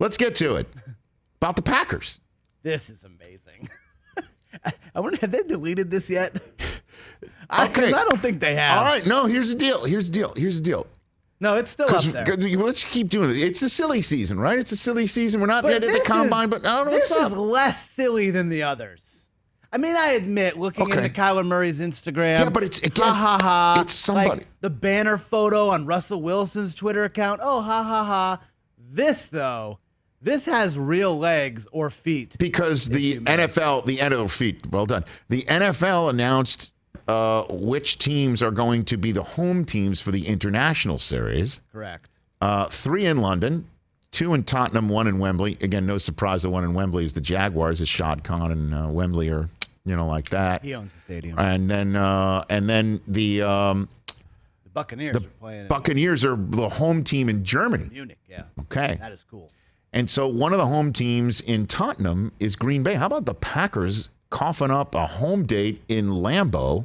Let's get to it. About the Packers. This is amazing. I wonder, have they deleted this yet? Okay. I don't think they have. All right. No, here's the deal. No, it's still up there. Let's keep doing it. It's a silly season, right? It's a silly season. We're not ready at the combine, but I don't know what's up. This is less silly than the others. I mean, I admit, looking into Kyler Murray's Instagram. Yeah, but it's, again, it's somebody. Like the banner photo on Russell Wilson's Twitter account. Oh, ha, ha, ha. This, though, this has real legs or feet. Because the NFL feet, well done. The NFL announced which teams are going to be the home teams for the international series. Correct. 3 in London, 2 in Tottenham, 1 in Wembley. Again, no surprise the one in Wembley is the Jaguars, as Shad Khan and Wembley are, like that. He owns the stadium. And then the Buccaneers are playing. Buccaneers are the home team in Germany. Munich, yeah. Okay. That is cool. And so one of the home teams in Tottenham is Green Bay. How about the Packers coughing up a home date in Lambeau?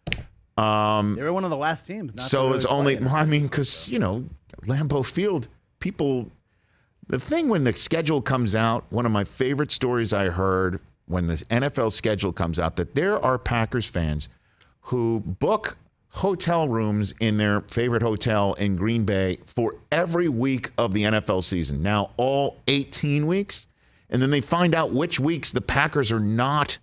They were one of the last teams. So it's only, because, Lambeau Field, the thing when the schedule comes out, one of my favorite stories I heard when this NFL schedule comes out, that there are Packers fans who book hotel rooms in their favorite hotel in Green Bay for every week of the NFL season. Now, all 18 weeks. And then they find out which weeks the Packers are not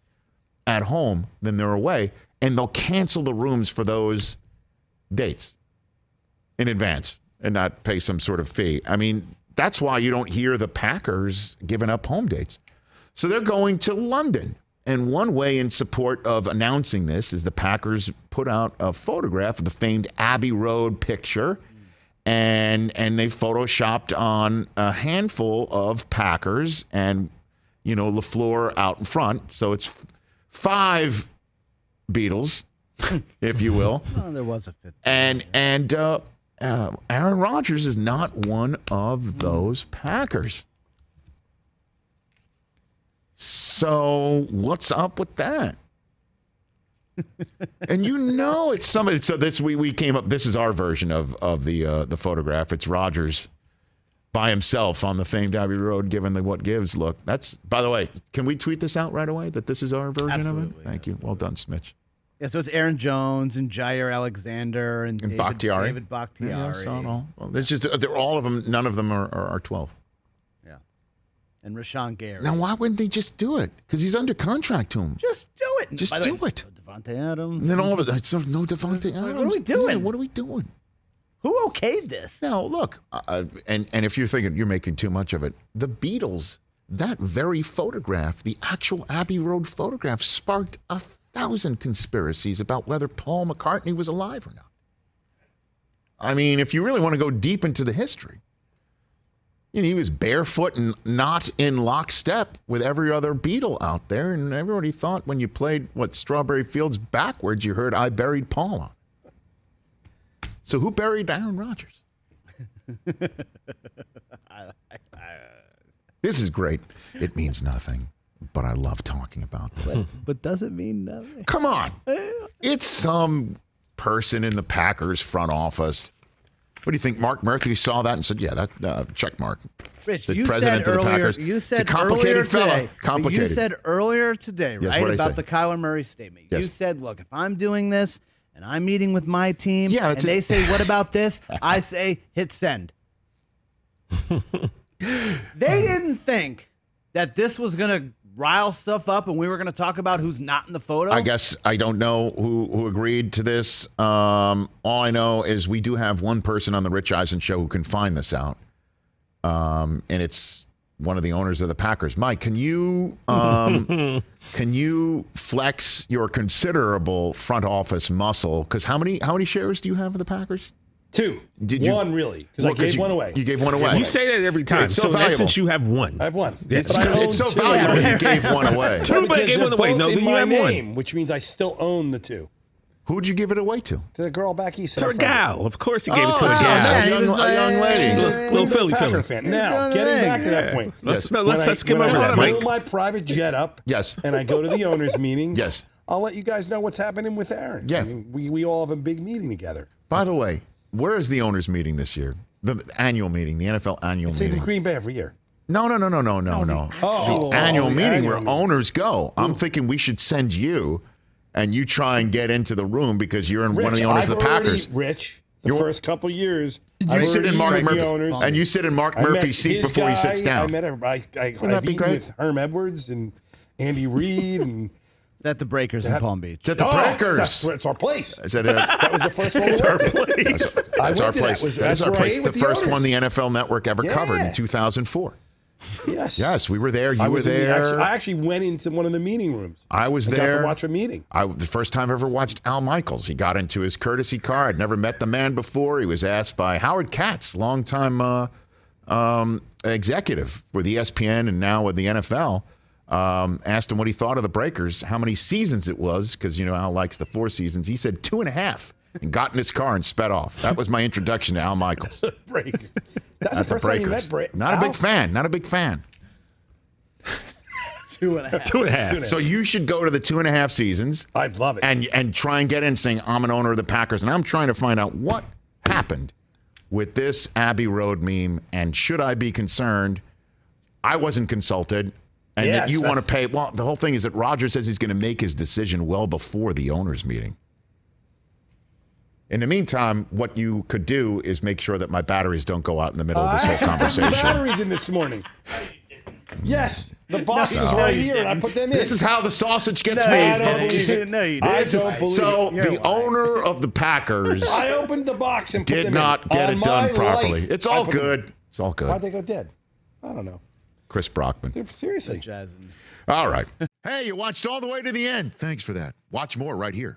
at home, then they're away. And they'll cancel the rooms for those dates in advance and not pay some sort of fee. I mean, that's why you don't hear the Packers giving up home dates. So they're going to London. And one way in support of announcing this is the Packers put out a photograph of the famed Abbey Road picture. And they photoshopped on a handful of Packers and, LaFleur out in front. So it's 5 Beatles, if you will. Well, there was a 5th. And Aaron Rodgers is not one of those Packers. So what's up with that? And it's somebody. So we came up. This is our version of the photograph. It's Rodgers by himself on the famed Abbey Road, giving the what gives look. That's, by the way, can we tweet this out right away that this is our version of it? Thank you. Well done, Smitch. Yeah, so it's Aaron Jones and Jair Alexander and David Bakhtiari. David Bakhtiari. Yeah, I saw it all. Well, there's just they're all of them. None of them are 12. Yeah, and Rashawn Gary. Now, why wouldn't they just do it? Because he's under contract to him. Just do it. Just do it. Devontae Adams. And then all of it. So no Devontae Adams. What are we doing? Yeah, what are we doing? Who okayed this? Now, look, and if you're thinking you're making too much of it, the Beatles, that very photograph, the actual Abbey Road photograph, sparked 1,000 conspiracies about whether Paul McCartney was alive or not. I mean, if you really want to go deep into the history, he was barefoot and not in lockstep with every other Beatle out there, and everybody thought when you played Strawberry Fields backwards, you heard "I Buried Paul" on. So who buried Aaron Rodgers? This is great. It means nothing, but I love talking about this. But does it mean nothing? Come on. It's some person in the Packers front office. What do you think? Mark Murphy saw that and said, yeah, that check mark. Rich, the you president said of the earlier, Packers. you said it's a complicated earlier fella. Today, Complicated. You said earlier today, Yes, right, what'd I about say? the Kyler Murray statement. Yes. You said, look, if I'm doing this and I'm meeting with my team Yeah, and they say, what about this? I say, hit send. They didn't think that this was going to rile stuff up and we were going to talk about who's not in the photo. I guess I don't know who agreed to this. All I know is we do have one person on the Rich Eisen Show who can find this out. And it's one of the owners of the Packers. Mike, can you flex your considerable front office muscle? Because how many shares do you have of the Packers? 2. One, really, because I gave one away. You gave one away. You say that every time. It's So so valuable. since you have one. I have one. Yes. But I own It's so 2. valuable you gave one away. 2, but I gave one away. No, in you my have name, one. which means I still own the 2. Who'd you give it away to? To the girl back east. To a gal. Of course he gave it to a Oh, gal. man, he was a young lady. Little Philly. Packer fan. Now, getting back to that point. Let's When skim when over I that, build Mike. my private jet up. Yes. And I go to the owners' meeting. Yes. I'll let you guys know what's happening with Aaron. Yeah. I mean, we all have a big meeting together. By the way, where is the owners' meeting this year? The annual meeting, the NFL annual It's in meeting. Green Bay every year. No. Oh, The annual the meeting annual where meeting. owners go. I'm thinking we should send you, and you try and get into the room because you're one of the owners of the Packers. Rich, the first couple years, You sit in Mark Murphy, owners, and you sit in Mark Murphy's seat before he sits down. I that I've be eaten great? with Herm Edwards and Andy Reid and At the Breakers in Palm Beach. It's at the Breakers. That's our place. Is that That was the first one. It's our place. That's our place. That's our place. The first one one the NFL Network ever covered in Yeah. 2004. Yes. Yes, we were there. You I were was in the- there. I actually went into one of the meeting rooms. I was and there. Got to watch a meeting. The first time I ever watched Al Michaels. He got into his courtesy car. I'd never met the man before. He was asked by Howard Katz, longtime executive with ESPN and now with the NFL. Asked him what he thought of the Breakers, how many seasons it was, because Al likes the 4 seasons. He said 2.5, and got in his car and sped off. That was my introduction to Al Michaels. Breaker. That's At the first time you met Breaker. Not a big fan. Not a big fan. 2.5. 2.5. So you should go to the 2.5 seasons. I'd love it. And try and get in saying, I'm an owner of the Packers. And I'm trying to find out what happened with this Abbey Road meme. And should I be concerned? I wasn't consulted. And that Yes, you want to that's- pay. Well, the whole thing is that Rodgers says he's going to make his decision well before the owners' meeting. In the meantime, what you could do is make sure that my batteries don't go out in the middle of this whole The conversation. batteries in this morning. Yes, the box is right here, and I put them in. This is how the sausage gets No, made, you folks. didn't. No, you I didn't. don't believe So it. You're the lying. owner of the Packers I opened the box and put them did in. not get On it done my properly. life, It's I all put them in. good. It's all Why'd good. they go dead? I don't know. Chris Brockman. Seriously. Jasmine. All right. Hey, you watched all the way to the end. Thanks for that. Watch more right here.